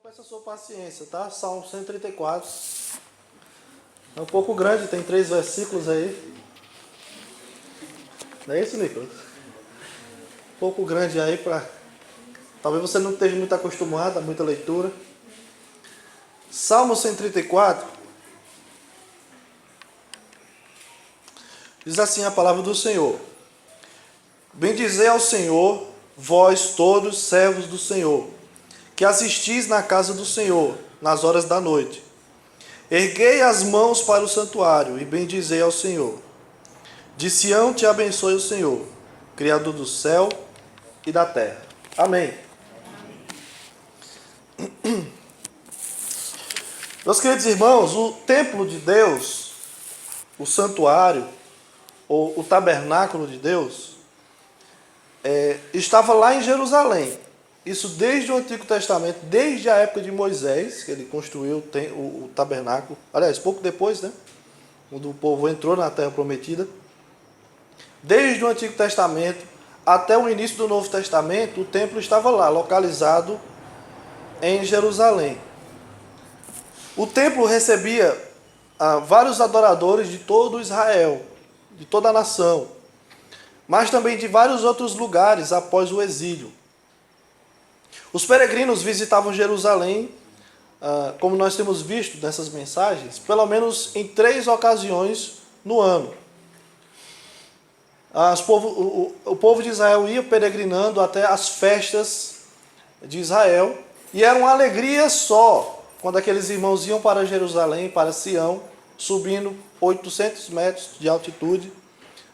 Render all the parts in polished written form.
Peço a sua paciência, tá? Salmo 134. É um pouco grande, tem 3 versículos aí. Não é isso, Nicolas? Um pouco grande aí para... Talvez você não esteja muito acostumado a muita leitura. Salmo 134. Diz assim a palavra do Senhor. Bendizei ao Senhor, vós todos servos do Senhor, que assistis na casa do Senhor, nas horas da noite. Erguei as mãos para o santuário e bendizei ao Senhor. De Sião te abençoe o Senhor, Criador do céu e da terra. Amém. Meus queridos irmãos, o templo de Deus, o santuário, ou o tabernáculo de Deus, estava lá em Jerusalém. Isso desde o Antigo Testamento, desde a época de Moisés, que ele construiu o tabernáculo. Aliás, pouco depois, né? Quando o povo entrou na Terra Prometida. Desde o Antigo Testamento até o início do Novo Testamento, o templo estava lá, localizado em Jerusalém. O templo recebia vários adoradores de todo Israel, de toda a nação, mas também de vários outros lugares após o exílio. Os peregrinos visitavam Jerusalém, como nós temos visto nessas mensagens, pelo menos em 3 ocasiões no ano. O povo de Israel ia peregrinando até as festas de Israel, e era uma alegria só quando aqueles irmãos iam para Jerusalém, para Sião, subindo 800 metros de altitude,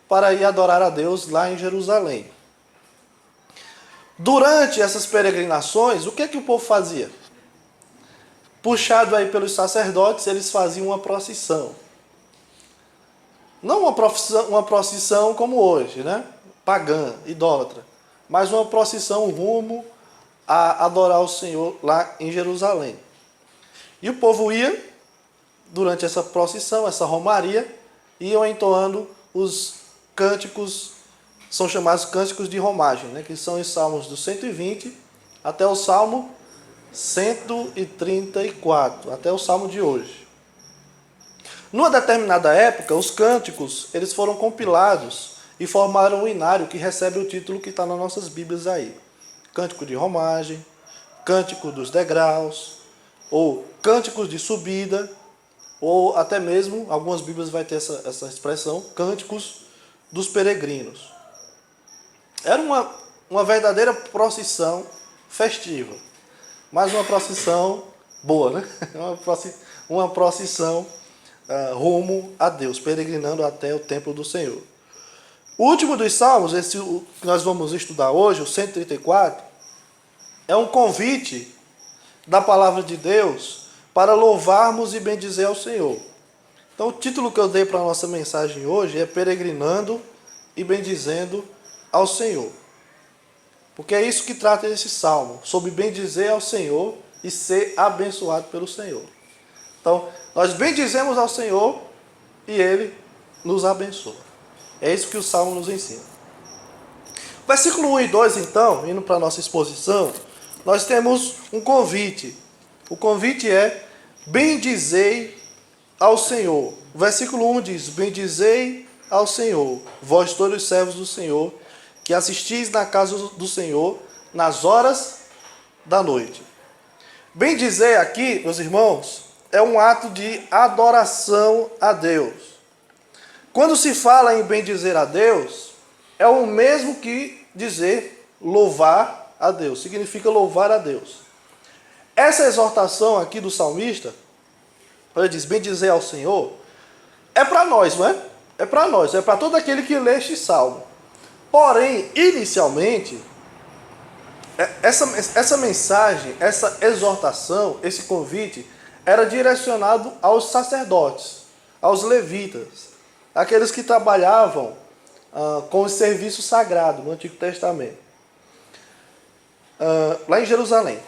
para ir adorar a Deus lá em Jerusalém. Durante essas peregrinações, o que o povo fazia? Puxado aí pelos sacerdotes, eles faziam uma procissão. Não uma procissão como hoje, né? Pagã, idólatra, mas uma procissão rumo a adorar o Senhor lá em Jerusalém. E o povo ia, durante essa procissão, essa romaria, iam entoando os cânticos, são chamados cânticos de romagem, né? Que são os salmos do 120 até o salmo 134, até o salmo de hoje. Numa determinada época, os cânticos eles foram compilados e formaram um inário que recebe o título que está nas nossas Bíblias aí. Cântico de romagem, cântico dos degraus, ou cânticos de subida, ou até mesmo, algumas Bíblias vai ter essa expressão, cânticos dos peregrinos. Era uma verdadeira procissão festiva, mas uma procissão boa, né? Uma procissão rumo a Deus, peregrinando até o templo do Senhor. O último dos salmos, esse que nós vamos estudar hoje, o 134, é um convite da palavra de Deus para louvarmos e bendizer ao Senhor. Então o título que eu dei para a nossa mensagem hoje é Peregrinando e Bendizendo ao Senhor. Porque é isso que trata esse salmo, sobre bendizer ao Senhor e ser abençoado pelo Senhor. Então, nós bendizemos ao Senhor e Ele nos abençoa. É isso que o salmo nos ensina. Versículo 1 e 2, então, indo para a nossa exposição, nós temos um convite. O convite é: bendizei ao Senhor. O versículo 1 diz: bendizei ao Senhor, vós todos os servos do Senhor, que assistis na casa do Senhor nas horas da noite. Bendizer aqui, meus irmãos, é um ato de adoração a Deus. Quando se fala em bendizer a Deus, é o mesmo que dizer louvar a Deus. Significa louvar a Deus. Essa exortação aqui do salmista, ele diz bendizer ao Senhor, é para nós, não é? É para nós, é para todo aquele que lê este salmo. Porém, inicialmente, essa mensagem, essa exortação, esse convite, era direcionado aos sacerdotes, aos levitas, aqueles que trabalhavam com o serviço sagrado no Antigo Testamento, lá em Jerusalém.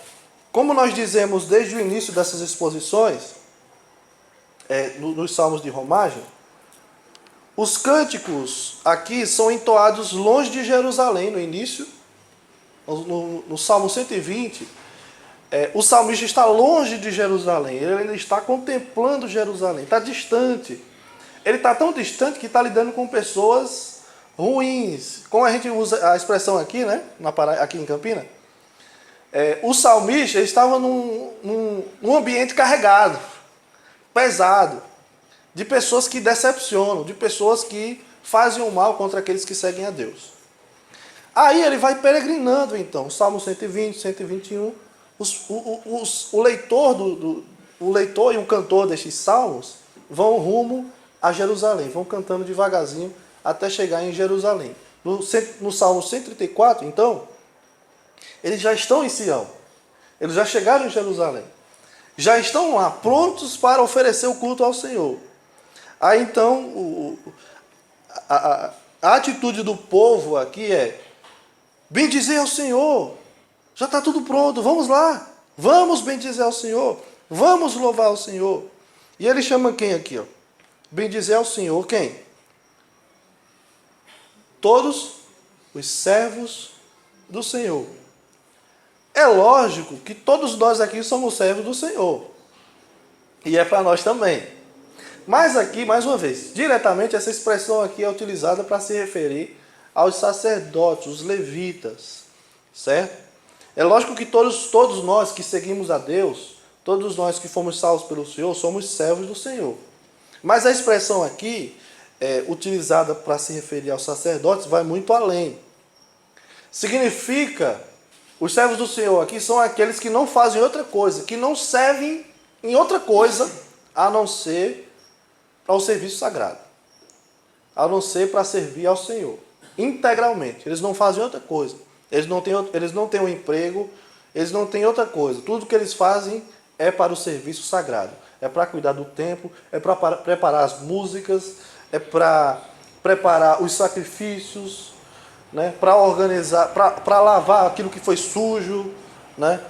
Como nós dizemos desde o início dessas exposições, nos salmos de romagem, os cânticos aqui são entoados longe de Jerusalém, no início, no Salmo 120, O salmista está longe de Jerusalém, ele ainda está contemplando Jerusalém, está distante. Ele está tão distante que está lidando com pessoas ruins. Como a gente usa a expressão aqui, né? Aqui em Campina, o salmista estava num ambiente carregado, pesado, de pessoas que decepcionam, de pessoas que fazem o mal contra aqueles que seguem a Deus. Aí ele vai peregrinando, então, Salmo 120, 121. O leitor e o cantor destes salmos vão rumo a Jerusalém, vão cantando devagarzinho até chegar em Jerusalém. No Salmo 134, então, eles já estão em Sião, eles já chegaram em Jerusalém, já estão lá prontos para oferecer o culto ao Senhor. Aí então, a atitude do povo aqui é: bendizer ao Senhor, já está tudo pronto, vamos lá, vamos bendizer ao Senhor, vamos louvar ao Senhor. E ele chama quem aqui? Ó? Bendizer ao Senhor quem? Todos os servos do Senhor. É lógico que todos nós aqui somos servos do Senhor, e é para nós também. Mas aqui, mais uma vez, diretamente essa expressão aqui é utilizada para se referir aos sacerdotes, os levitas, certo? É lógico que todos nós que seguimos a Deus, todos nós que fomos salvos pelo Senhor, somos servos do Senhor. Mas a expressão aqui, utilizada para se referir aos sacerdotes, vai muito além. Significa, os servos do Senhor aqui são aqueles que não fazem outra coisa, que não servem em outra coisa, a não ser para o serviço sagrado, a não ser para servir ao Senhor, integralmente. Eles não fazem outra coisa, eles não têm um emprego, eles não têm outra coisa. Tudo que eles fazem é para o serviço sagrado, é para cuidar do templo, é para preparar as músicas, é para preparar os sacrifícios, né? Para organizar, para lavar aquilo que foi sujo, né?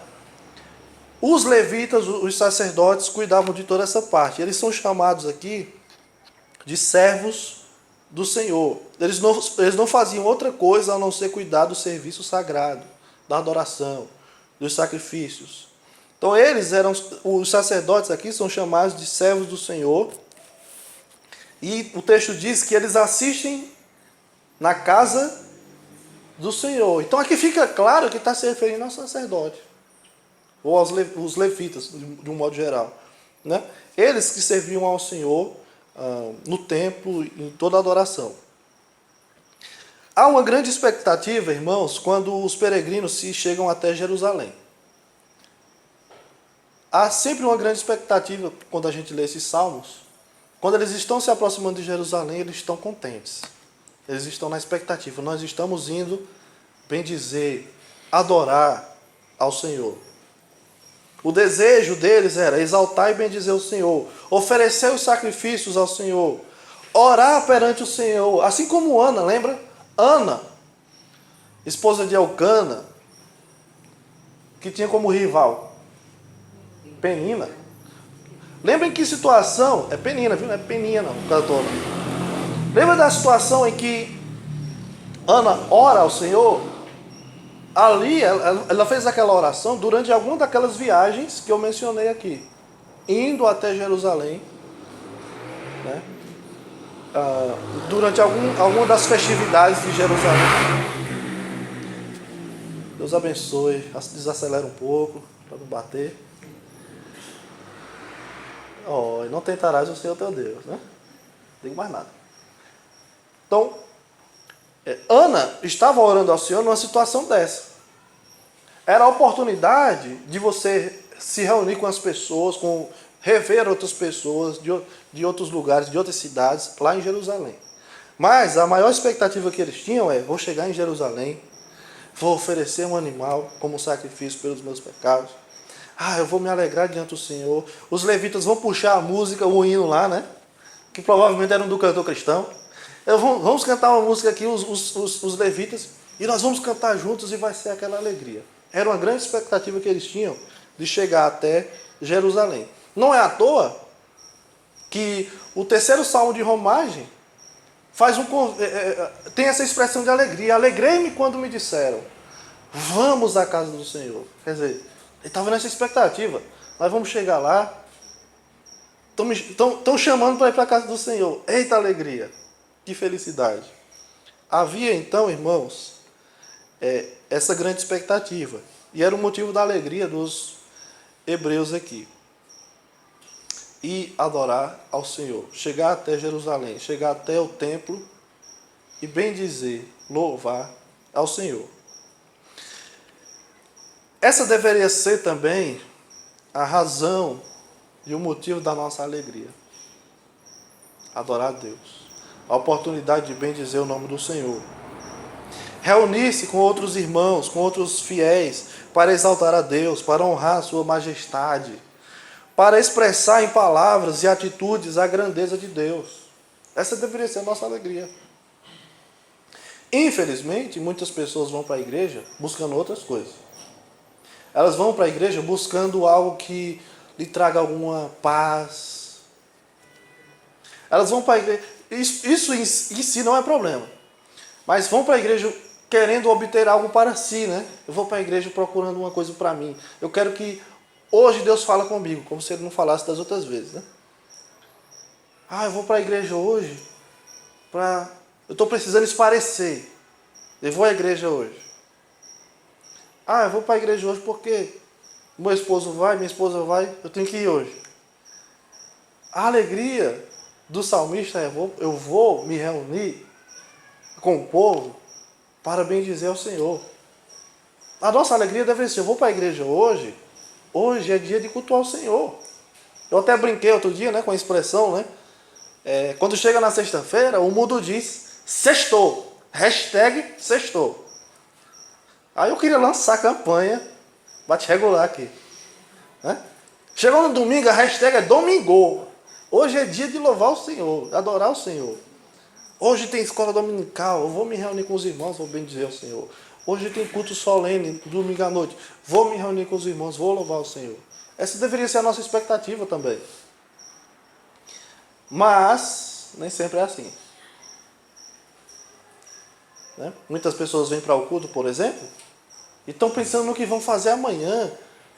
Os levitas, os sacerdotes, cuidavam de toda essa parte. Eles são chamados aqui de servos do Senhor. Eles não faziam outra coisa a não ser cuidar do serviço sagrado, da adoração, dos sacrifícios. Então os sacerdotes aqui são chamados de servos do Senhor. E o texto diz que eles assistem na casa do Senhor. Então aqui fica claro que está se referindo ao sacerdote, ou aos levitas, de um modo geral, né? Eles que serviam ao Senhor no templo, em toda a adoração. Há uma grande expectativa, irmãos, quando os peregrinos se chegam até Jerusalém. Há sempre uma grande expectativa quando a gente lê esses salmos. Quando eles estão se aproximando de Jerusalém, eles estão contentes. Eles estão na expectativa. Nós estamos indo bendizer, adorar ao Senhor. O desejo deles era exaltar e bendizer o Senhor, oferecer os sacrifícios ao Senhor, orar perante o Senhor, assim como Ana, lembra? Ana, esposa de Elcana, que tinha como rival Penina. Lembra em que situação? É Penina, viu? Não é Peninha não, cantora. Lembra da situação em que Ana ora ao Senhor? Ali, ela fez aquela oração durante alguma daquelas viagens que eu mencionei aqui, indo até Jerusalém, né? Durante alguma das festividades de Jerusalém. Deus abençoe, desacelera um pouco, para não bater. E não tentarás o Senhor teu Deus, né? Não digo mais nada. Então, Ana estava orando ao Senhor numa situação dessa. Era a oportunidade de você se reunir com as pessoas, rever outras pessoas de outros lugares, de outras cidades, lá em Jerusalém. Mas a maior expectativa que eles tinham vou chegar em Jerusalém, vou oferecer um animal como sacrifício pelos meus pecados. Eu vou me alegrar diante do Senhor. Os levitas vão puxar a música, o hino lá, né? Que provavelmente era um do cantor cristão. Vamos cantar uma música aqui, os levitas, e nós vamos cantar juntos e vai ser aquela alegria. Era uma grande expectativa que eles tinham de chegar até Jerusalém. Não é à toa que o terceiro salmo de romagem tem essa expressão de alegria. Alegrei-me quando me disseram, vamos à casa do Senhor. Quer dizer, Ele estava nessa expectativa. Nós vamos chegar lá. Estão chamando para ir para a casa do Senhor. Eita alegria! Que felicidade! Havia então, irmãos, essa grande expectativa. E era o motivo da alegria dos hebreus aqui. E adorar ao Senhor. Chegar até Jerusalém. Chegar até o templo. E bem dizer, louvar ao Senhor. Essa deveria ser também a razão e o motivo da nossa alegria. Adorar a Deus. A oportunidade de bem dizer o nome do Senhor. Reunir-se com outros irmãos, com outros fiéis, para exaltar a Deus, para honrar a sua majestade, para expressar em palavras e atitudes a grandeza de Deus. Essa deveria ser a nossa alegria. Infelizmente, muitas pessoas vão para a igreja buscando outras coisas. Elas vão para a igreja buscando algo que lhe traga alguma paz. Elas vão para a igreja... Isso em si não é problema. Mas vão para a igreja querendo obter algo para si, né? Eu vou para a igreja procurando uma coisa para mim. Eu quero que hoje Deus fale comigo, como se Ele não falasse das outras vezes, né? Eu vou para a igreja hoje eu estou precisando esparecer. Eu vou à igreja hoje. Eu vou para a igreja hoje porque meu esposo vai, minha esposa vai, eu tenho que ir hoje. A alegria do salmista é: eu vou me reunir com o povo para bendizer ao Senhor. A nossa alegria deve ser: eu vou para a igreja hoje é dia de cultuar o Senhor. Eu até brinquei outro dia, né, com a expressão, né? Quando chega na sexta-feira, o mundo diz sextou, hashtag sextou. Aí eu queria lançar a campanha, bate regular aqui, né? Chegou no domingo, a hashtag é domingo. Hoje é dia de louvar o Senhor, adorar o Senhor. Hoje tem escola dominical, eu vou me reunir com os irmãos, vou bendizer o Senhor. Hoje tem culto solene, domingo à noite, vou me reunir com os irmãos, vou louvar o Senhor. Essa deveria ser a nossa expectativa também. Mas nem sempre é assim. Né? Muitas pessoas vêm para o culto, por exemplo, e estão pensando no que vão fazer amanhã,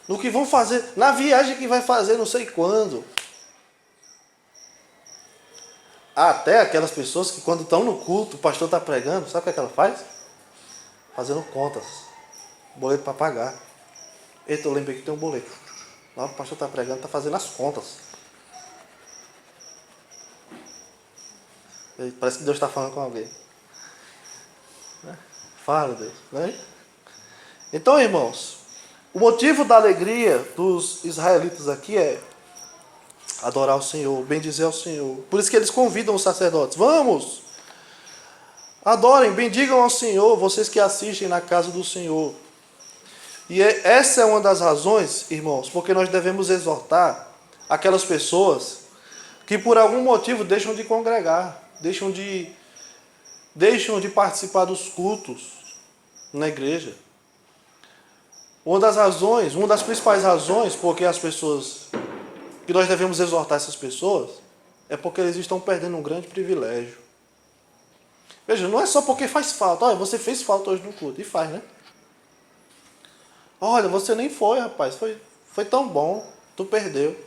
no que vão fazer, na viagem que vai fazer não sei quando. Até aquelas pessoas que quando estão no culto, o pastor está pregando, sabe o que ela faz? Fazendo contas. Boleto para pagar. Eita, eu lembrei que tem um boleto. Lá o pastor está pregando, está fazendo as contas. Parece que Deus está falando com alguém. Fala, Deus. Né? Então, irmãos, o motivo da alegria dos israelitas aqui é adorar o Senhor, bendizer ao Senhor. Por isso que eles convidam os sacerdotes: vamos, adorem, bendigam ao Senhor, vocês que assistem na casa do Senhor. E essa é uma das razões, irmãos, porque nós devemos exortar aquelas pessoas que por algum motivo deixam de congregar, deixam de participar dos cultos na igreja. Uma das principais razões porque as pessoas, que nós devemos exortar essas pessoas, é porque eles estão perdendo um grande privilégio. Veja, não é só porque faz falta. Olha, você fez falta hoje no culto, e faz, né? Olha, você nem foi, rapaz, foi tão bom, tu perdeu.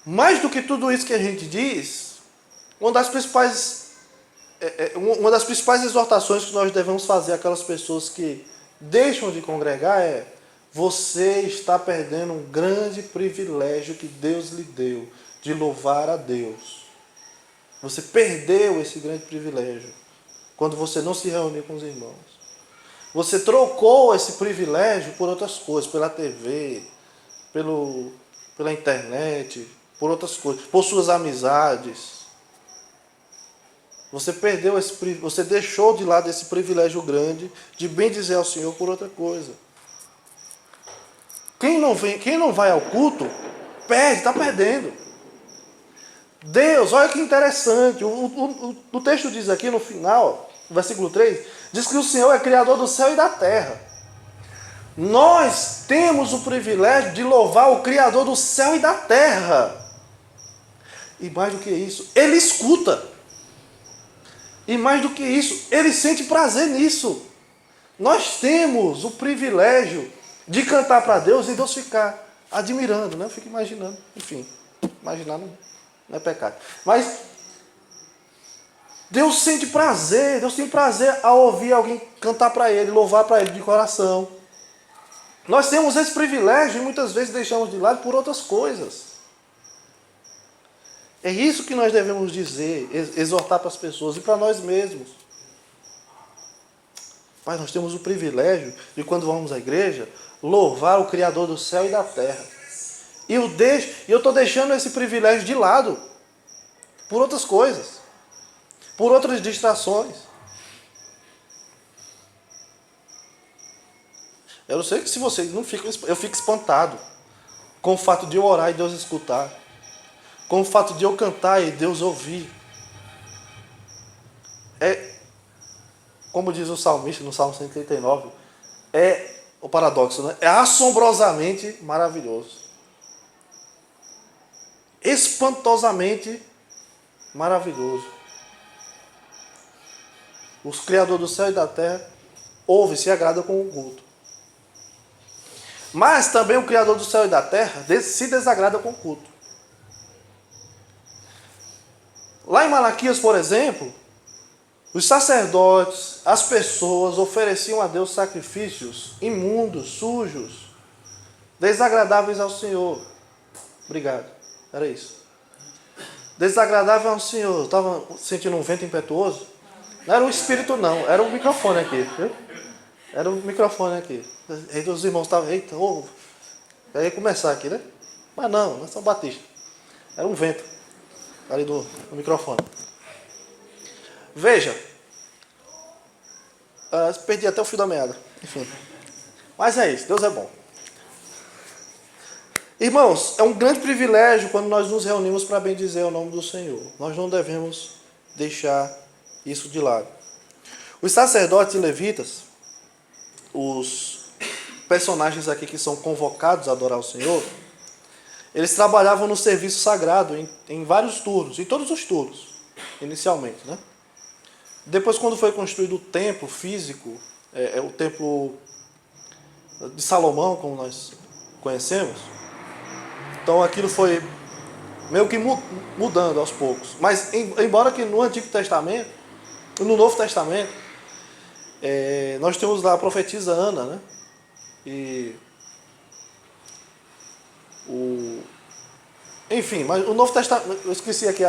Mais do que tudo isso que a gente diz, uma das principais exortações que nós devemos fazer àquelas pessoas que deixam de congregar é: você está perdendo um grande privilégio que Deus lhe deu, de louvar a Deus. Você perdeu esse grande privilégio quando você não se reuniu com os irmãos. Você trocou esse privilégio por outras coisas, pela TV, pela internet, por outras coisas, por suas amizades. Você perdeu você deixou de lado esse privilégio grande de bendizer ao Senhor por outra coisa. Quem não vai ao culto, perde, está perdendo. Deus, olha que interessante, o texto diz aqui no final, no versículo 3, diz que o Senhor é criador do céu e da terra. Nós temos o privilégio de louvar o Criador do céu e da terra. E mais do que isso, Ele escuta. E mais do que isso, Ele sente prazer nisso. Nós temos o privilégio de cantar para Deus e Deus ficar admirando, né? Eu fico imaginando, enfim, imaginar não é pecado. Mas Deus sente prazer, Deus tem prazer ao ouvir alguém cantar para Ele, louvar para Ele de coração. Nós temos esse privilégio e muitas vezes deixamos de lado por outras coisas. É isso que nós devemos dizer, exortar para as pessoas e para nós mesmos. Pai, nós temos o privilégio de, quando vamos à igreja, louvar o Criador do céu e da terra. E eu estou deixando esse privilégio de lado por outras coisas, por outras distrações. Eu sei que se vocês não ficam, eu fico espantado com o fato de eu orar e Deus escutar, com o fato de eu cantar e Deus ouvir. Como diz o salmista no Salmo 139, é o paradoxo, né? É assombrosamente maravilhoso. Espantosamente maravilhoso. O Criador do céu e da terra ouve e se agrada com o culto. Mas também o Criador do céu e da terra se desagrada com o culto. Lá em Malaquias, por exemplo, os sacerdotes, as pessoas ofereciam a Deus sacrifícios imundos, sujos, desagradáveis ao Senhor. Obrigado. Era isso. Desagradável ao Senhor. Estava sentindo um vento impetuoso? Não era o espírito, não. Era o microfone aqui. Viu? Era o microfone aqui. Aí os irmãos estavam, eita, eu ia começar aqui, né? Mas não, é São Batista. Era um vento ali do microfone. Veja. Perdi até o fio da meada. Enfim. Mas é isso, Deus é bom. Irmãos, é um grande privilégio quando nós nos reunimos para bendizer o nome do Senhor. Nós não devemos deixar isso de lado. Os sacerdotes e levitas, os personagens aqui que são convocados a adorar o Senhor, eles trabalhavam no serviço sagrado em vários turnos, em todos os turnos, inicialmente, né? Depois, quando foi construído o templo físico, o templo de Salomão, como nós conhecemos, então aquilo foi meio que mudando aos poucos. Mas, embora que no Antigo Testamento, no Novo Testamento, nós temos lá a profetisa Ana, né? Enfim, mas o Novo Testamento, eu esqueci aqui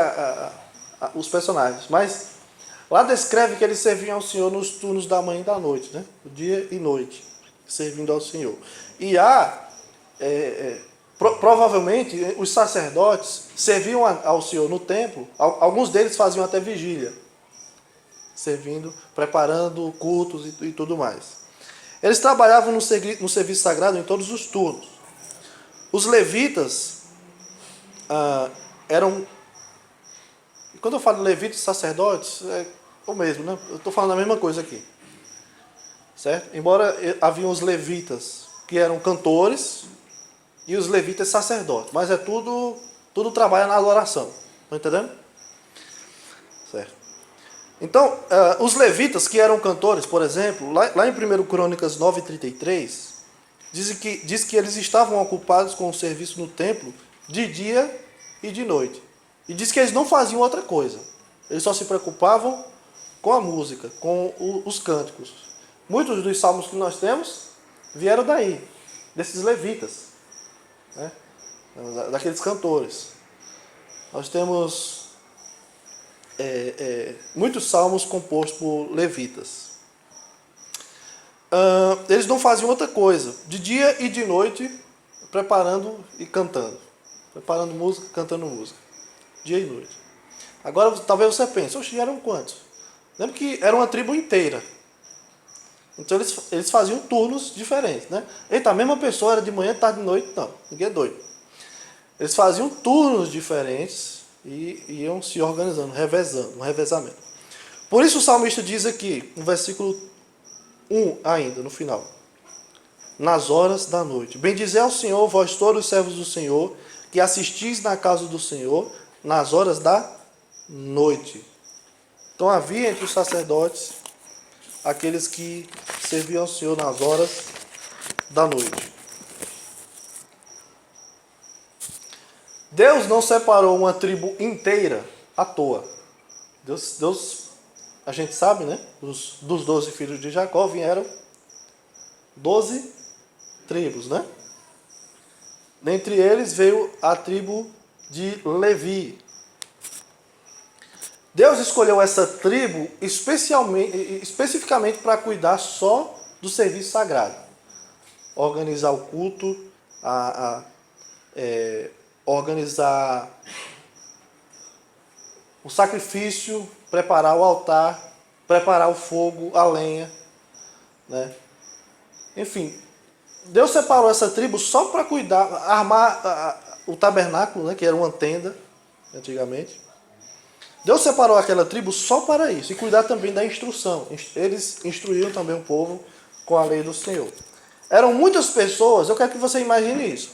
os personagens, mas lá descreve que eles serviam ao Senhor nos turnos da manhã e da noite, né? Dia e noite, servindo ao Senhor. E provavelmente os sacerdotes serviam ao Senhor no templo, alguns deles faziam até vigília, servindo, preparando cultos e tudo mais. Eles trabalhavam no serviço sagrado em todos os turnos. Os levitas eram... Quando eu falo levitas e sacerdotes, é o mesmo, né? Eu estou falando a mesma coisa aqui. Certo? Embora haviam os levitas que eram cantores e os levitas sacerdotes. Mas tudo trabalha na adoração. Estão entendendo? Certo. Então, os levitas que eram cantores, por exemplo, lá em 1 Crônicas 9:33, diz que eles estavam ocupados com o serviço no templo de dia e de noite. E diz que eles não faziam outra coisa. Eles só se preocupavam com a música, com os cânticos. Muitos dos salmos que nós temos vieram daí, desses levitas, né? Daqueles cantores. Nós temos muitos salmos compostos por levitas. Eles não faziam outra coisa, de dia e de noite, preparando e cantando. Preparando música, cantando música. Dia e noite. Agora, talvez você pense, oxe, eram quantos? Lembra que era uma tribo inteira. Então, eles faziam turnos diferentes, né? Eita, a mesma pessoa era de manhã, tarde e noite? Não, ninguém é doido. Eles faziam turnos diferentes e iam se organizando, revezando, um revezamento. Por isso o salmista diz aqui, no versículo 1 ainda, no final. Nas horas da noite. Bendizei ao Senhor, vós todos os servos do Senhor, que assistis na casa do Senhor, nas horas da noite. Então havia entre os sacerdotes aqueles que serviam ao Senhor nas horas da noite. Deus não separou uma tribo inteira à toa. Deus, a gente sabe, né? Dos 12 filhos de Jacó vieram 12 tribos, né? Dentre eles veio a tribo de Levi. Deus escolheu essa tribo especificamente para cuidar só do serviço sagrado. Organizar o culto, organizar o sacrifício, preparar o altar, preparar o fogo, a lenha, né? Enfim, Deus separou essa tribo só para cuidar, armar o tabernáculo, né, que era uma tenda antigamente. Deus separou aquela tribo só para isso e cuidar também da instrução. Eles instruíram também o povo com a lei do Senhor. Eram muitas pessoas, eu quero que você imagine isso.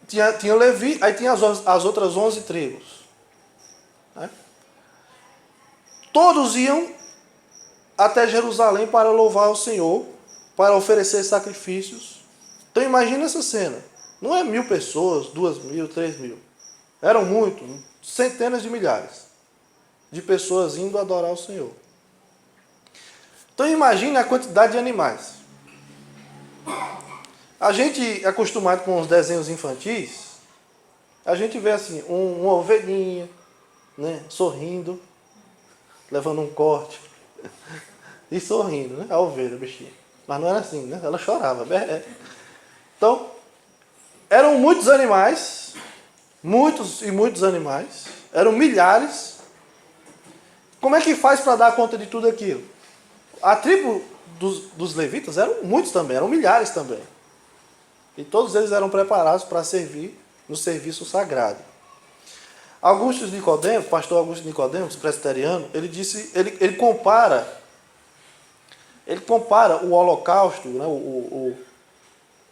Tinha Levi, aí tinha as outras 11 tribos. Né? Todos iam até Jerusalém para louvar o Senhor, para oferecer sacrifícios. Então imagina essa cena. Não é 1.000 pessoas, 2.000, 3.000. Eram muitos, centenas de milhares de pessoas indo adorar o Senhor. Então imagine a quantidade de animais. A gente, acostumado com os desenhos infantis, a gente vê assim, uma ovelhinha, né, sorrindo, levando um corte, e sorrindo, né, a ovelha, bichinha. Mas não era assim, né, ela chorava. Então, eram muitos animais, muitos e muitos animais, eram milhares. Como é que faz para dar conta de tudo aquilo? A tribo dos levitas eram muitos também, eram milhares também. E todos eles eram preparados para servir no serviço sagrado. Pastor Augusto Nicodemos, presbiteriano, ele compara o holocausto, né,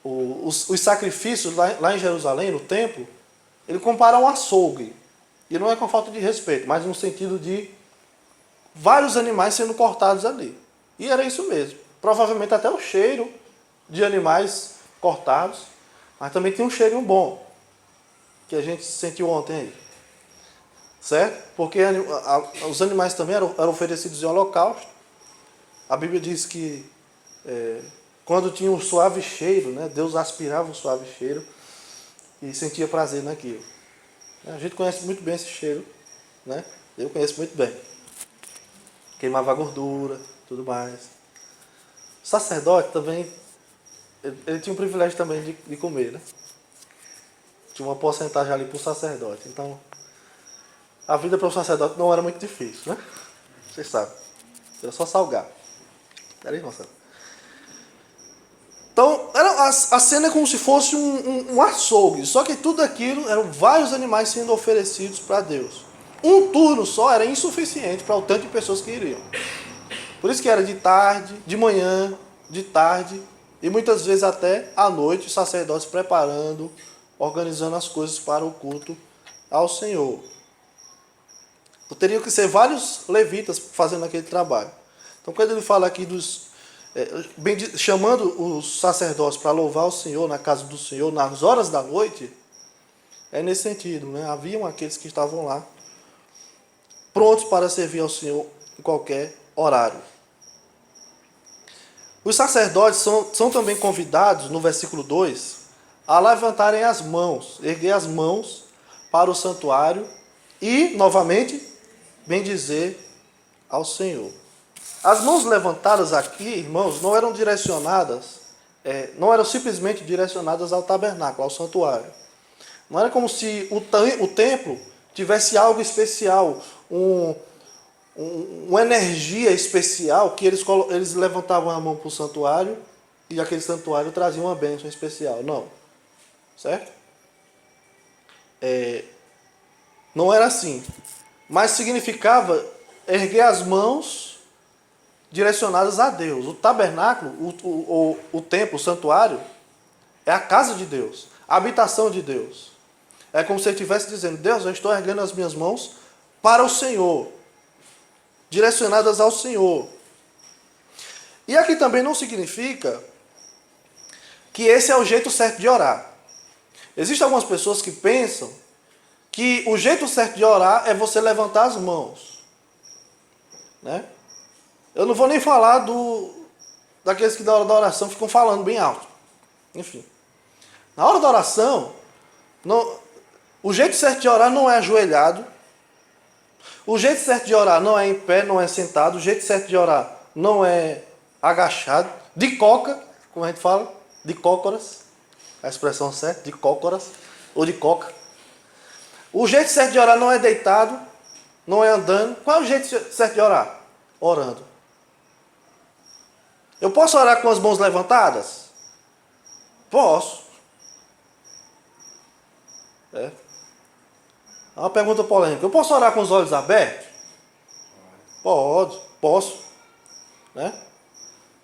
os sacrifícios lá em Jerusalém, no templo, ele compara a um açougue. E não é com falta de respeito, mas no sentido de vários animais sendo cortados ali. E era isso mesmo. Provavelmente até o cheiro de animais cortados, mas também tinha um cheirinho bom, que a gente sentiu ontem aí. Certo? Porque os animais também eram oferecidos em holocausto. A Bíblia diz que quando tinha um suave cheiro, né, Deus aspirava o suave cheiro e sentia prazer naquilo. A gente conhece muito bem esse cheiro, né? Eu conheço muito bem. Queimava a gordura, tudo mais. O sacerdote também, ele tinha o privilégio também de comer, né? Tinha uma porcentagem ali para o sacerdote. Então, a vida para o sacerdote não era muito difícil, né? Vocês sabem. Era só salgar. Era isso, Marcelo? Então, a cena é como se fosse um açougue. Só que tudo aquilo eram vários animais sendo oferecidos para Deus. Um turno só era insuficiente para o tanto de pessoas que iriam. Por isso que era de tarde, de manhã, de tarde e muitas vezes até à noite, os sacerdotes preparando, organizando as coisas para o culto ao Senhor. Então, teriam que ser vários levitas fazendo aquele trabalho. Então, quando ele fala aqui chamando os sacerdotes para louvar o Senhor na casa do Senhor nas horas da noite, é nesse sentido, né? Haviam aqueles que estavam lá prontos para servir ao Senhor em qualquer horário. Os sacerdotes são também convidados, no versículo 2, a levantarem as mãos, erguer as mãos para o santuário e, novamente, bendizer ao Senhor. As mãos levantadas aqui, irmãos, não eram direcionadas, não eram simplesmente direcionadas ao tabernáculo, ao santuário. Não era como se o templo tivesse algo especial, uma energia especial, que eles levantavam a mão para o santuário e aquele santuário trazia uma bênção especial. Não. Certo? Não era assim. Mas significava erguer as mãos direcionadas a Deus. O tabernáculo, o templo, o santuário, é a casa de Deus, a habitação de Deus. É como se ele estivesse dizendo: Deus, eu estou erguendo as minhas mãos para o Senhor. direcionadas ao Senhor. E aqui também não significa que esse é o jeito certo de orar. Existem algumas pessoas que pensam que o jeito certo de orar é você levantar as mãos. Né? Eu não vou nem falar daqueles que na hora da oração ficam falando bem alto. Enfim. Na hora da oração, o jeito certo de orar não é ajoelhado. O jeito certo de orar não é em pé, não é sentado. O jeito certo de orar não é agachado. De coca, como a gente fala, de cócoras. A expressão certa, de cócoras ou de coca. O jeito certo de orar não é deitado, não é andando. Qual é o jeito certo de orar? Orando. Eu posso orar com as mãos levantadas? Posso. É uma pergunta polêmica. Eu posso orar com os olhos abertos? Posso. Né?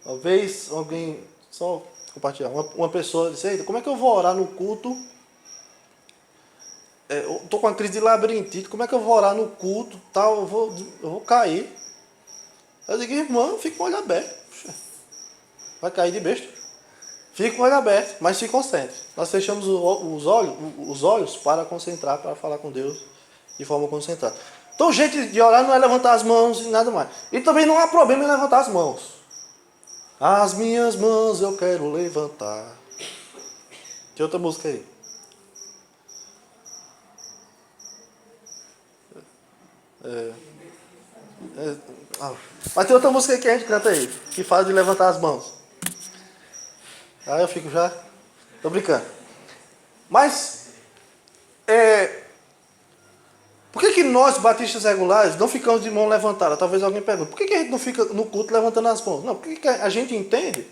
Uma vez alguém, só compartilhar, uma pessoa disse: eita, como é que eu vou orar no culto? Eu estou com uma crise de labirintite, como é que eu vou orar no culto? Tal, eu vou cair. Eu digo: irmão, fica com o olho aberto. Vai cair de besta. Fica com o olho aberto, mas se concentre. Nós fechamos os olhos para concentrar, para falar com Deus de forma concentrada. Então o jeito de orar não é levantar as mãos e nada mais. E também não há problema em levantar as mãos. As minhas mãos eu quero levantar. Tem outra música aí. Mas tem outra música aí que a gente canta aí, que fala de levantar as mãos. Aí eu fico já... Tô brincando. Mas, por que nós, batistas regulares, não ficamos de mão levantada? Talvez alguém pergunte, por que a gente não fica no culto levantando as mãos? Não, porque a gente entende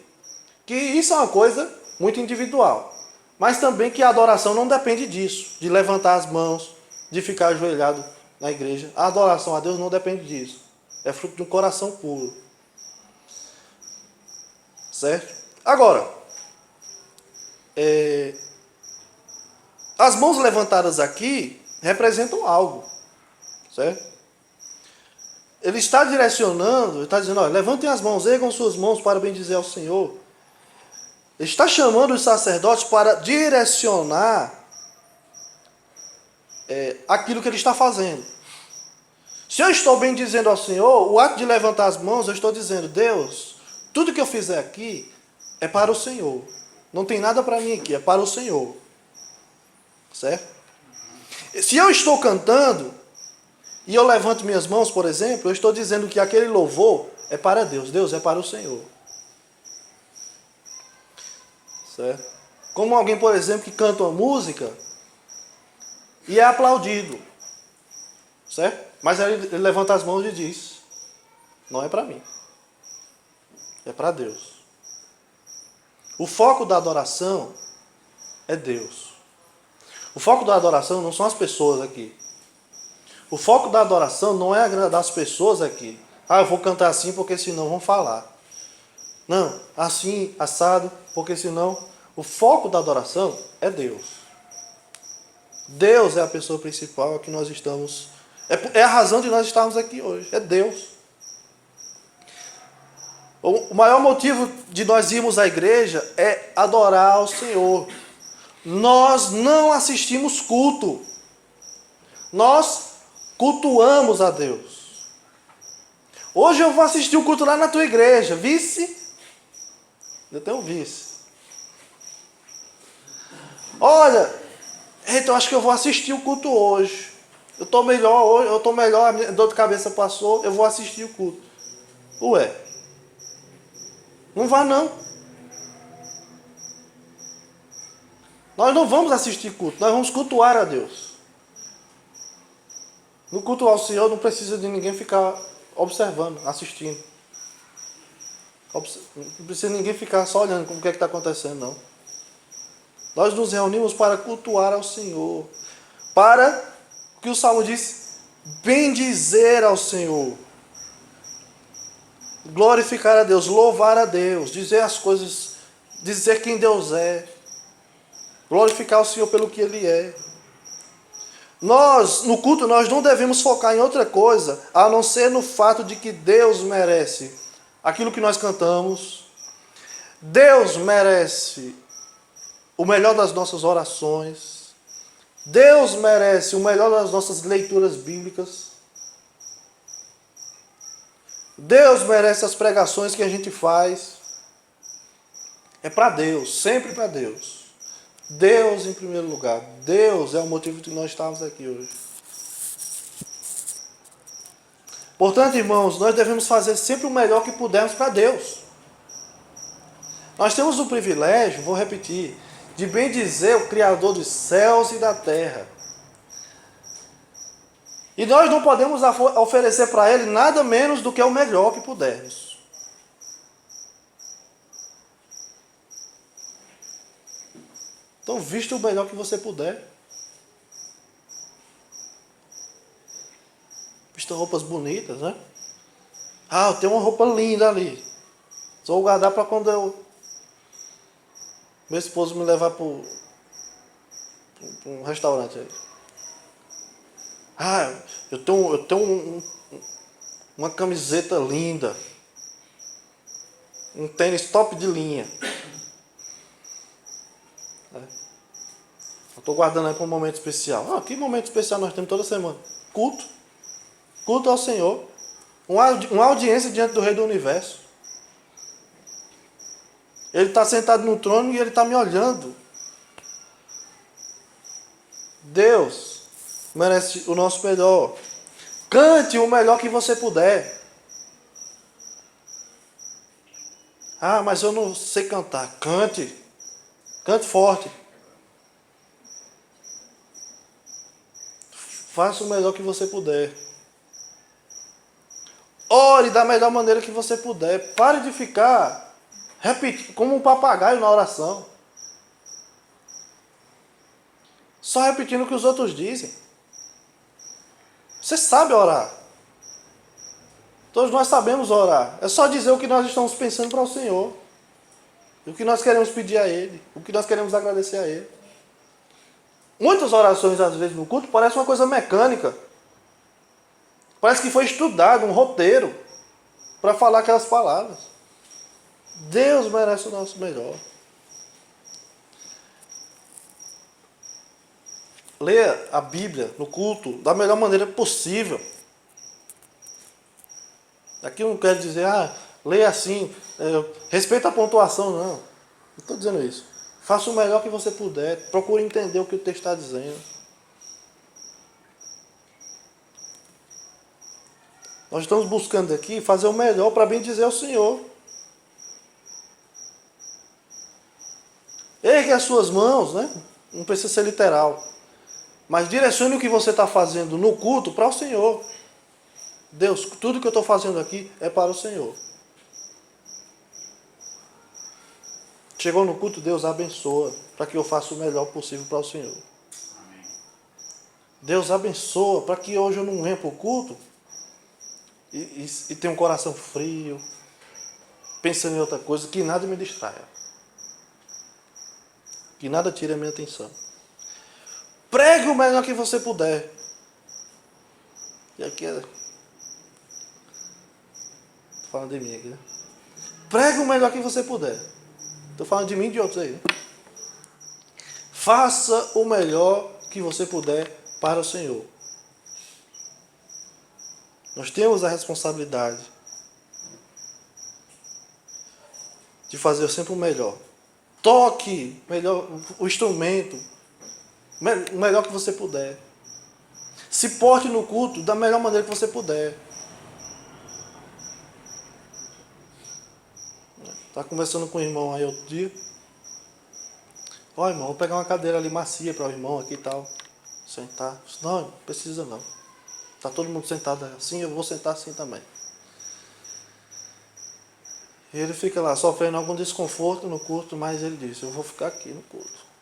que isso é uma coisa muito individual. Mas também que a adoração não depende disso, de levantar as mãos, de ficar ajoelhado na igreja. A adoração a Deus não depende disso. É fruto de um coração puro. Certo? Agora, as mãos levantadas aqui representam algo. Certo? Ele está direcionando, ele está dizendo: olha, levantem as mãos, ergam suas mãos para bendizer ao Senhor. Ele está chamando os sacerdotes para direcionar aquilo que ele está fazendo. Se eu estou bendizendo ao Senhor, o ato de levantar as mãos, eu estou dizendo: Deus, tudo que eu fizer aqui é para o Senhor. Não tem nada para mim aqui, é para o Senhor. Certo? Se eu estou cantando e eu levanto minhas mãos, por exemplo, eu estou dizendo que aquele louvor é para Deus. Deus é para o Senhor. Certo? Como alguém, por exemplo, que canta uma música e é aplaudido. Certo? Mas aí ele levanta as mãos e diz: não é para mim. É para Deus. O foco da adoração é Deus. O foco da adoração não são as pessoas aqui. O foco da adoração não é agradar as pessoas aqui. Eu vou cantar assim porque senão vão falar. Não, assim, assado, porque senão... O foco da adoração é Deus. Deus é a pessoa principal que nós estamos... É a razão de nós estarmos aqui hoje. É Deus. O maior motivo de nós irmos à igreja é adorar ao Senhor. Nós não assistimos culto. Nós cultuamos a Deus. Hoje eu vou assistir o culto lá na tua igreja. Vice? Eu tenho um vice. Olha, então acho que eu vou assistir o culto hoje. Eu estou melhor hoje, a minha dor de cabeça passou, eu vou assistir o culto. Ué, não vá não. Nós não vamos assistir culto, nós vamos cultuar a Deus. No culto ao Senhor não precisa de ninguém ficar observando, assistindo. Não precisa de ninguém ficar só olhando como o que está acontecendo, não. Nós nos reunimos para cultuar ao Senhor. Para, o que o Salmo diz, bendizer ao Senhor. Glorificar a Deus, louvar a Deus, dizer as coisas, dizer quem Deus é. Glorificar o Senhor pelo que Ele é. No culto, nós não devemos focar em outra coisa, a não ser no fato de que Deus merece aquilo que nós cantamos. Deus merece o melhor das nossas orações. Deus merece o melhor das nossas leituras bíblicas. Deus merece as pregações que a gente faz. É para Deus, sempre para Deus. Deus em primeiro lugar. Deus é o motivo de nós estarmos aqui hoje. Portanto, irmãos, nós devemos fazer sempre o melhor que pudermos para Deus. Nós temos o privilégio, vou repetir, de bendizer o Criador dos céus e da terra. E nós não podemos oferecer para Ele nada menos do que o melhor que pudermos. Então, vista o melhor que você puder. Vista roupas bonitas, né? Ah, eu tenho uma roupa linda ali. Só vou guardar para quando meu esposo me levar para um restaurante aí. Ah, eu tenho uma camiseta linda. Um tênis top de linha. Eu estou guardando aí para um momento especial. Que momento especial nós temos toda semana? Culto. Culto ao Senhor. Uma audiência diante do Rei do Universo. Ele está sentado no trono e ele está me olhando. Deus merece o nosso melhor. Cante o melhor que você puder. Ah, mas eu não sei cantar. Cante. Cante forte. Faça o melhor que você puder. Ore da melhor maneira que você puder. Pare de ficar repetindo como um papagaio na oração. Só repetindo o que os outros dizem. Você sabe orar. Todos nós sabemos orar. É só dizer o que nós estamos pensando para o Senhor. O que nós queremos pedir a Ele. O que nós queremos agradecer a Ele. Muitas orações, às vezes, no culto, parece uma coisa mecânica. Parece que foi estudado, um roteiro, para falar aquelas palavras. Deus merece o nosso melhor. Leia a Bíblia no culto da melhor maneira possível. Aqui não quero dizer, leia assim, respeita a pontuação, não. Não estou dizendo isso. Faça o melhor que você puder. Procure entender o que o texto está dizendo. Nós estamos buscando aqui fazer o melhor para bem dizer ao Senhor. Ergue as suas mãos, né? Não precisa ser literal. Mas direcione o que você está fazendo no culto para o Senhor. Deus, tudo que eu estou fazendo aqui é para o Senhor. Chegou no culto, Deus abençoa, para que eu faça o melhor possível para o Senhor. Amém. Deus abençoa, para que hoje eu não venha para o culto e tenha um coração frio, pensando em outra coisa, que nada me distraia. Que nada tire a minha atenção. Pregue o melhor que você puder. E aqui estou falando de mim aqui, né? Pregue o melhor que você puder. Estou falando de mim e de outros aí. Faça o melhor que você puder para o Senhor. Nós temos a responsabilidade de fazer sempre o melhor. Toque melhor o instrumento, o melhor que você puder. Se porte no culto da melhor maneira que você puder. Estava conversando com o irmão aí outro dia. Irmão, vou pegar uma cadeira ali macia para o irmão aqui e tal. Sentar. Não precisa não. Está todo mundo sentado assim, eu vou sentar assim também. E ele fica lá sofrendo algum desconforto no culto, mas ele disse, eu vou ficar aqui no culto.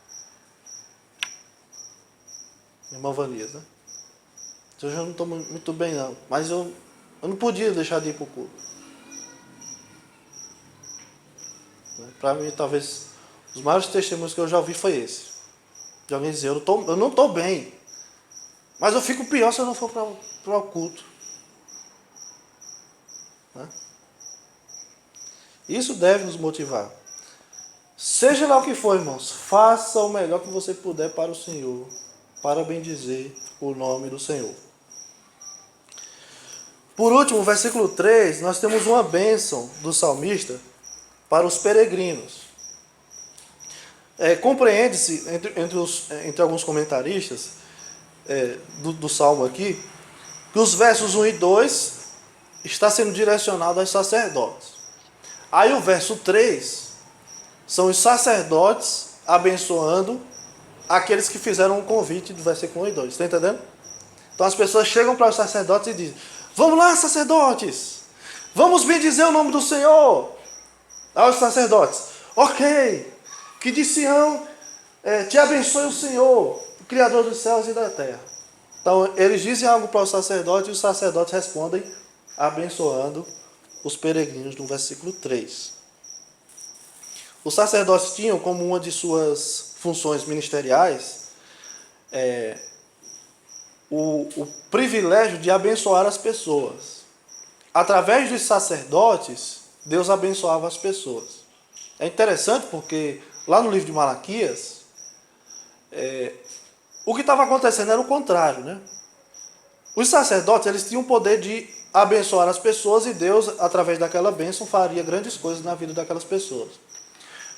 Irmã Vanias, né? Hoje eu não estou muito bem não, mas eu não podia deixar de ir para o culto. Para mim, talvez, os maiores testemunhos que eu já ouvi foi esse. De alguém dizer, eu não estou bem, Mas eu fico pior se eu não for para o culto. Né? Isso deve nos motivar. Seja lá o que for, irmãos, faça o melhor que você puder para o Senhor, para bendizer o nome do Senhor. Por último, versículo 3, nós temos uma bênção do salmista para os peregrinos. Compreende-se, entre alguns comentaristas do Salmo aqui, que os versos 1 e 2 está sendo direcionado aos sacerdotes. Aí o verso 3 são os sacerdotes abençoando aqueles que fizeram um convite do versículo 1 e 2. Está entendendo? Então as pessoas chegam para os sacerdotes e dizem: vamos lá, sacerdotes, vamos bendizer o nome do Senhor. Aos sacerdotes: ok, que de Sião te abençoe o Senhor, o Criador dos céus e da terra. Então eles dizem algo para os sacerdotes e os sacerdotes respondem abençoando os peregrinos no versículo 3. Os sacerdotes tinham como uma de suas funções ministeriais o privilégio de abençoar as pessoas. Através dos sacerdotes, Deus abençoava as pessoas. É interessante porque lá no livro de Malaquias, o que estava acontecendo era o contrário, né? Os sacerdotes, eles tinham o poder de abençoar as pessoas e Deus, através daquela bênção, faria grandes coisas na vida daquelas pessoas.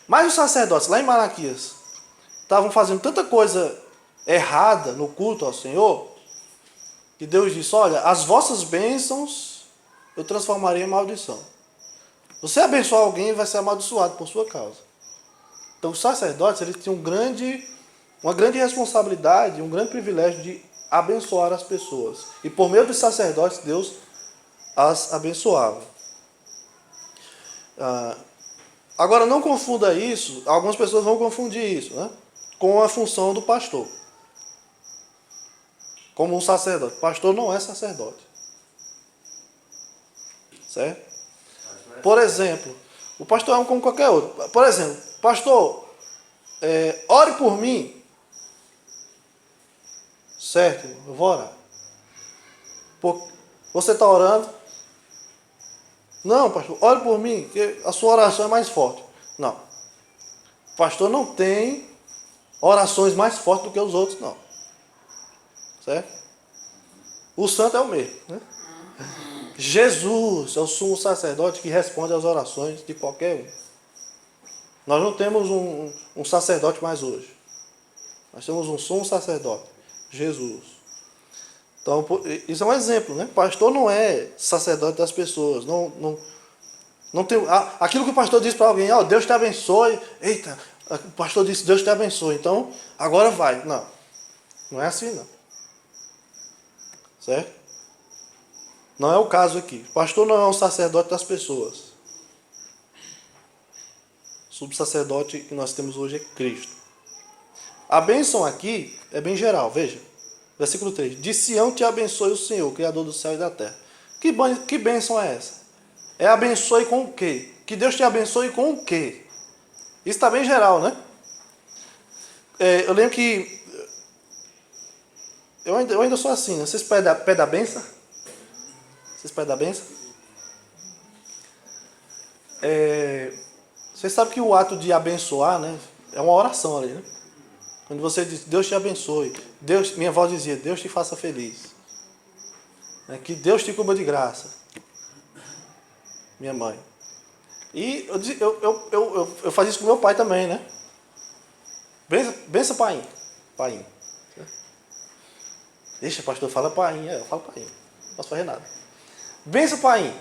Mas os sacerdotes, lá em Malaquias, estavam fazendo tanta coisa errada no culto ao Senhor, que Deus disse: olha, as vossas bênçãos eu transformarei em maldição. Você abençoar alguém, vai ser amaldiçoado por sua causa. Então os sacerdotes, eles tinham uma grande responsabilidade, um grande privilégio de abençoar as pessoas. E por meio dos sacerdotes, Deus as abençoava. Agora não confunda isso, algumas pessoas vão confundir isso, né, com a função do pastor. Como um sacerdote. Pastor não é sacerdote. Certo? Por exemplo, o pastor é como qualquer outro. Por exemplo, pastor, ore por mim. Certo, eu vou orar. Você está orando? Não, pastor, ore por mim, que a sua oração é mais forte. Não. O pastor não tem orações mais fortes do que os outros, não. Certo? O santo é o mesmo, né? Jesus é o sumo sacerdote que responde às orações de qualquer um. Nós não temos um sacerdote mais hoje. Nós temos um sumo sacerdote, Jesus. Então, isso é um exemplo, né? O pastor não é sacerdote das pessoas. Não tem, aquilo que o pastor diz para alguém: ó, Deus te abençoe. Eita, o pastor disse: Deus te abençoe. Então, agora vai. Não, não é assim, não. Certo? Não é o caso aqui. O pastor não é um sacerdote das pessoas. O subsacerdote que nós temos hoje é Cristo. A bênção aqui é bem geral, veja. Versículo 3. De Sião te abençoe o Senhor, Criador do céu e da terra. Que bênção é essa? É abençoe com o quê? Que Deus te abençoe com o quê? Isso está bem geral, né? Eu lembro que eu ainda sou assim, né? Vocês pedem a bênção? Vocês pedem a bênção? Vocês sabem que o ato de abençoar, né, é uma oração ali, né? Quando você diz: Deus te abençoe. Minha avó dizia: Deus te faça feliz. Que Deus te cubra de graça. Minha mãe. E eu fazia isso com meu pai também, né? Benção, painho. Painho. Deixa, pastor, fala painho. Eu falo painho. Não posso fazer nada. Benção, painho.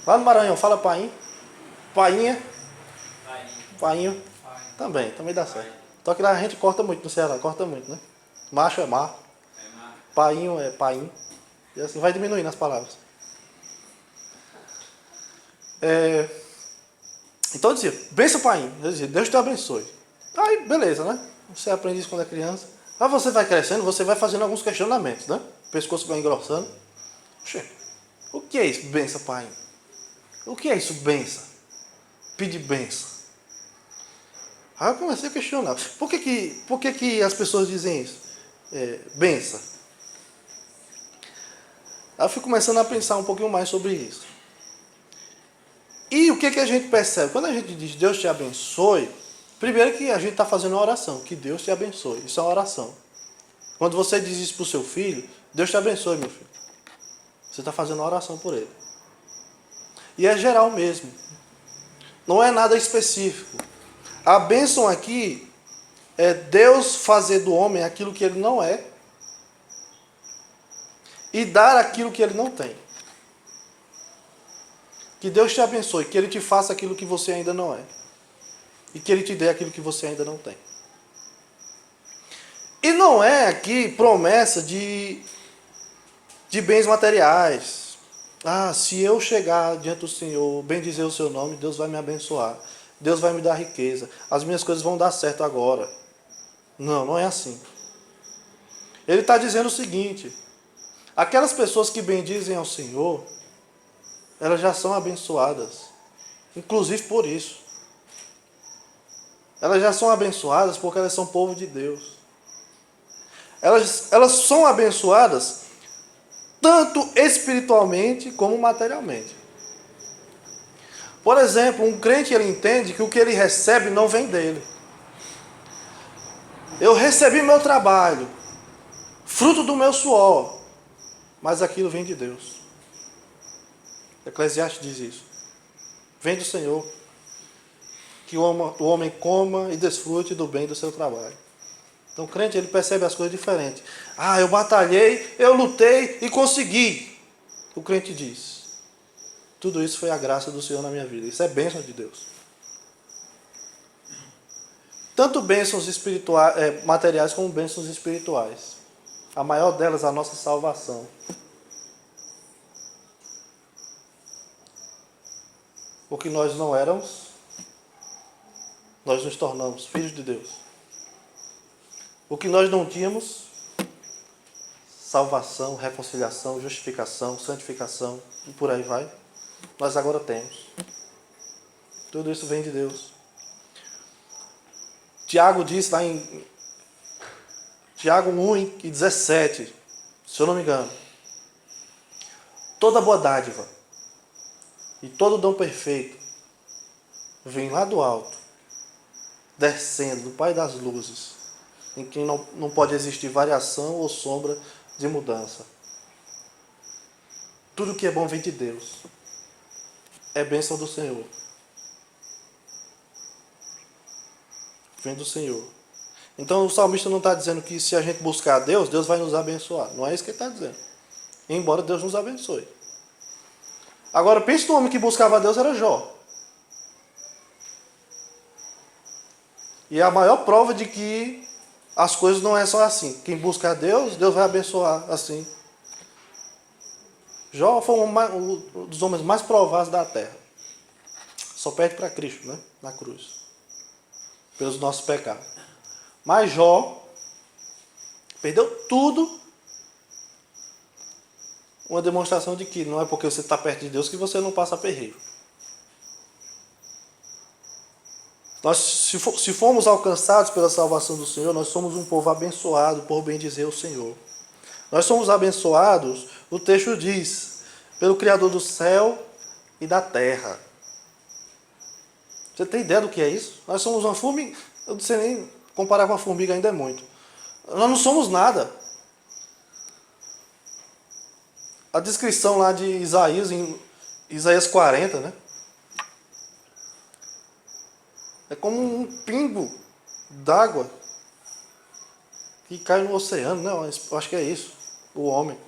Lá no Maranhão, fala painho. Painha. Painho. Também dá certo. Só que lá a gente corta muito no Ceará, corta muito, né? Macho é mar. Painho é painho. E assim vai diminuindo as palavras. Então eu dizia: benção, painho. Eu dizia: Deus te abençoe. Aí, beleza, né? Você aprende isso quando é criança. Aí você vai crescendo, você vai fazendo alguns questionamentos, né? O pescoço vai engrossando. Oxê, o que é isso, benção, painho? O que é isso, benção? Pedir benção. Aí eu comecei a questionar. Por que as pessoas dizem isso? Benção. Aí eu fui começando a pensar um pouquinho mais sobre isso. E o que a gente percebe? Quando a gente diz Deus te abençoe, primeiro que a gente está fazendo uma oração, que Deus te abençoe. Isso é uma oração. Quando você diz isso para o seu filho, Deus te abençoe, meu filho. Você está fazendo uma oração por ele. E é geral mesmo. Não é nada específico. A bênção aqui é Deus fazer do homem aquilo que ele não é e dar aquilo que ele não tem. Que Deus te abençoe, que Ele te faça aquilo que você ainda não é. E que Ele te dê aquilo que você ainda não tem. E não é aqui promessa de bens materiais. Ah, se eu chegar diante do Senhor, bendizer o seu nome, Deus vai me abençoar. Deus vai me dar riqueza. As minhas coisas vão dar certo agora. Não, não é assim. Ele está dizendo o seguinte: aquelas pessoas que bendizem ao Senhor, elas já são abençoadas, inclusive por isso. Elas já são abençoadas porque elas são povo de Deus. Elas são abençoadas tanto espiritualmente como materialmente. Por exemplo, um crente, ele entende que o que ele recebe não vem dele. Eu recebi meu trabalho, fruto do meu suor, mas aquilo vem de Deus. Eclesiastes diz isso. Vem do Senhor. Que o homem coma e desfrute do bem do seu trabalho. Então o crente, ele percebe as coisas diferentes. Ah, eu batalhei, eu lutei e consegui. O crente diz: tudo isso foi a graça do Senhor na minha vida. Isso é bênção de Deus. Tanto bênçãos espirituais, materiais como bênçãos espirituais. A maior delas, a nossa salvação. O que nós não éramos, nós nos tornamos filhos de Deus. O que nós não tínhamos, salvação, reconciliação, justificação, santificação e por aí vai, nós agora temos. Tudo isso vem de Deus. Tiago diz lá em Tiago 1:17, se eu não me engano: toda boa dádiva e todo dom perfeito vem lá do alto, descendo do Pai das luzes, em quem não pode existir variação ou sombra de mudança. Tudo que é bom vem de Deus. É bênção do Senhor. Vem do Senhor. Então o salmista não está dizendo que se a gente buscar a Deus, Deus vai nos abençoar. Não é isso que ele está dizendo. Embora Deus nos abençoe. Agora pense no homem que buscava a Deus, era Jó. E a maior prova de que as coisas não é só assim. Quem busca a Deus, Deus vai abençoar assim. Jó foi um dos homens mais provados da terra. Só perde para Cristo, né? Na cruz. Pelos nossos pecados. Mas Jó perdeu tudo. Uma demonstração de que não é porque você está perto de Deus que você não passa perreio. Nós, se formos alcançados pela salvação do Senhor, nós somos um povo abençoado por bendizer o Senhor. Nós somos abençoados, o texto diz, pelo Criador do céu e da terra. Você tem ideia do que é isso? Nós somos uma formiga. Eu não sei nem comparar com a formiga, ainda é muito. Nós não somos nada. A descrição lá de Isaías, em Isaías 40, né? É como um pingo d'água que cai no oceano, né? Eu acho que é isso, o homem.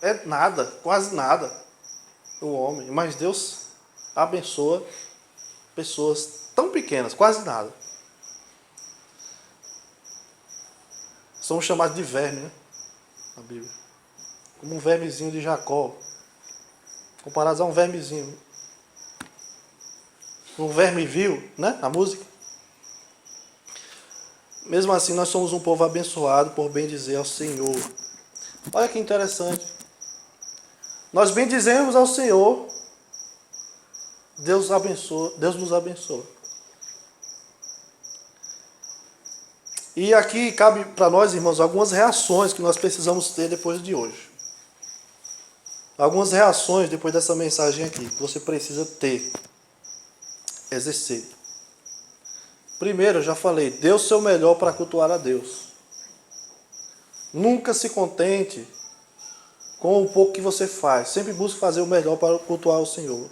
É nada, quase nada, o homem. Mas Deus abençoa pessoas tão pequenas, quase nada. Somos chamados de verme, né? Na Bíblia. Como um vermezinho de Jacó. Comparados a um vermezinho. Um verme vil, né? A música. Mesmo assim, nós somos um povo abençoado por bendizer ao Senhor. Olha que interessante. Nós bendizemos ao Senhor. Deus abençoa, Deus nos abençoa. E aqui cabe para nós, irmãos, algumas reações que nós precisamos ter depois de hoje. Algumas reações depois dessa mensagem aqui, que você precisa ter, exercer. Primeiro, eu já falei, dê o seu melhor para cultuar a Deus. Nunca se contente com o pouco que você faz. Sempre busque fazer o melhor para cultuar o Senhor.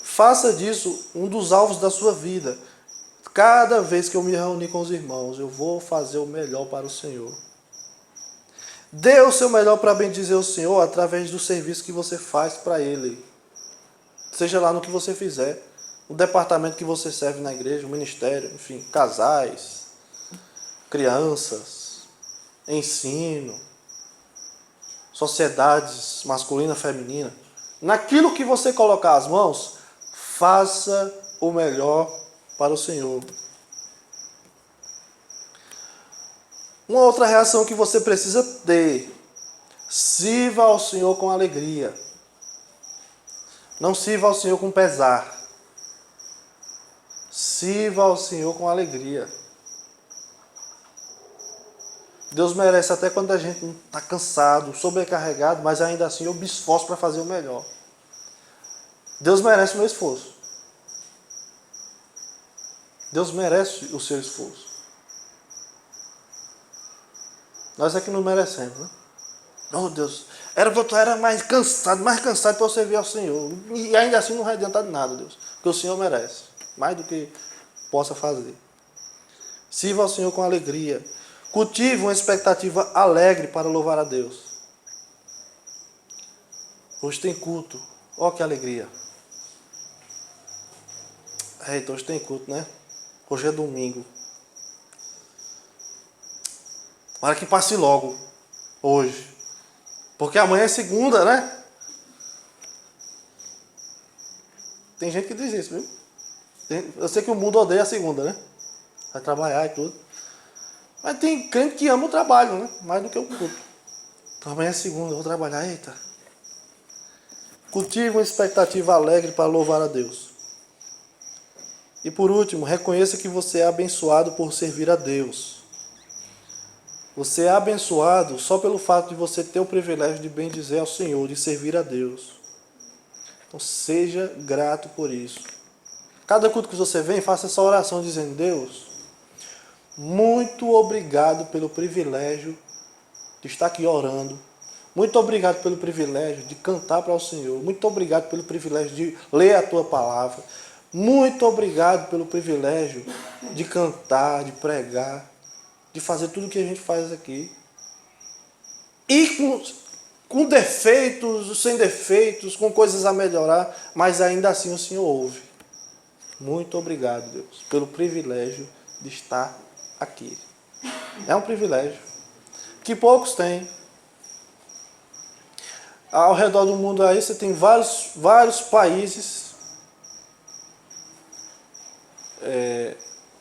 Faça disso um dos alvos da sua vida. Cada vez que eu me reunir com os irmãos, eu vou fazer o melhor para o Senhor. Dê o seu melhor para bendizer o Senhor através do serviço que você faz para Ele. Seja lá no que você fizer. O departamento que você serve na igreja, o ministério, enfim, casais, crianças, ensino, sociedades masculina, feminina. Naquilo que você colocar as mãos, faça o melhor para o Senhor. Uma outra reação que você precisa ter: sirva ao Senhor com alegria. Não sirva ao Senhor com pesar. Sirva ao Senhor com alegria. Deus merece até quando a gente está cansado, sobrecarregado, mas ainda assim eu me esforço para fazer o melhor. Deus merece o meu esforço. Deus merece o seu esforço. Nós é que não merecemos, né? Oh Deus, era para eu estar mais cansado para eu servir ao Senhor. E ainda assim não vai adiantar de nada, Deus. Porque o Senhor merece. Mais do que possa fazer. Sirva ao Senhor com alegria. Cultive uma expectativa alegre para louvar a Deus. Hoje tem culto. Ó que alegria. Eita, hoje tem culto, né? Hoje é domingo. Para que passe logo. Hoje. Porque amanhã é segunda, né? Tem gente que diz isso, viu? Eu sei que o mundo odeia a segunda, né? Vai trabalhar e tudo. Mas tem crente que ama o trabalho, né? Mais do que o culto. Então amanhã é segunda, eu vou trabalhar. Eita. Cultive uma expectativa alegre para louvar a Deus. E por último, reconheça que você é abençoado por servir a Deus. Você é abençoado só pelo fato de você ter o privilégio de bendizer ao Senhor, de servir a Deus. Então seja grato por isso. Cada culto que você vem, faça essa oração dizendo: Deus, muito obrigado pelo privilégio de estar aqui orando. Muito obrigado pelo privilégio de cantar para o Senhor. Muito obrigado pelo privilégio de ler a Tua palavra. Muito obrigado pelo privilégio de cantar, de pregar, de fazer tudo o que a gente faz aqui. E com defeitos, sem defeitos, com coisas a melhorar, mas ainda assim o Senhor ouve. Muito obrigado, Deus, pelo privilégio de estar aqui. É um privilégio que poucos têm. Ao redor do mundo aí você tem vários países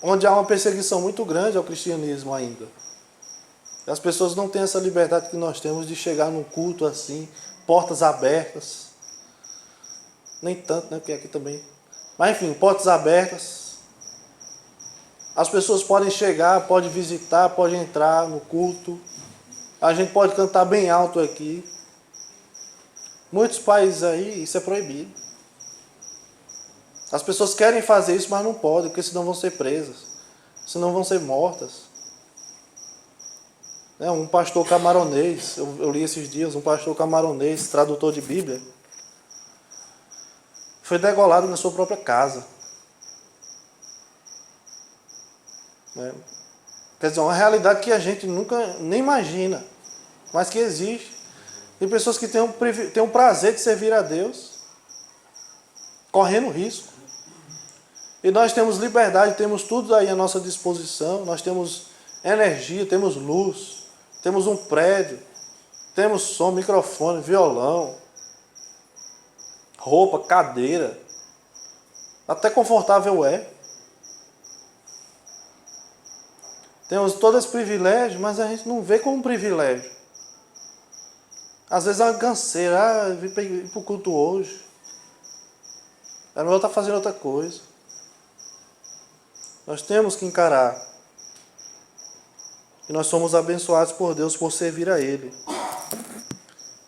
onde há uma perseguição muito grande ao cristianismo ainda. As pessoas não têm essa liberdade que nós temos de chegar num culto assim, portas abertas. Nem tanto, né? Porque aqui também. Mas enfim, portas abertas. As pessoas podem chegar, podem visitar, podem entrar no culto. A gente pode cantar bem alto aqui. Muitos países aí, isso é proibido. As pessoas querem fazer isso, mas não podem, porque senão vão ser presas. Senão vão ser mortas. Um pastor camaronês, eu li esses dias, um pastor camaronês, tradutor de Bíblia, foi degolado na sua própria casa. Quer dizer, uma realidade que a gente nunca nem imagina, mas que existe. Tem pessoas que têm o prazer de servir a Deus, correndo risco. E nós temos liberdade, temos tudo aí à nossa disposição, nós temos energia, temos luz, temos um prédio, temos som, microfone, violão, roupa, cadeira, até confortável é. Temos todos esses privilégios, mas a gente não vê como um privilégio. Às vezes é uma canseira, vim para o culto hoje. É melhor estar fazendo outra coisa. Nós temos que encarar. E nós somos abençoados por Deus por servir a Ele.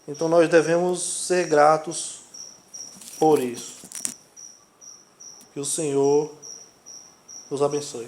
Então nós devemos ser gratos por isso. Que o Senhor nos abençoe.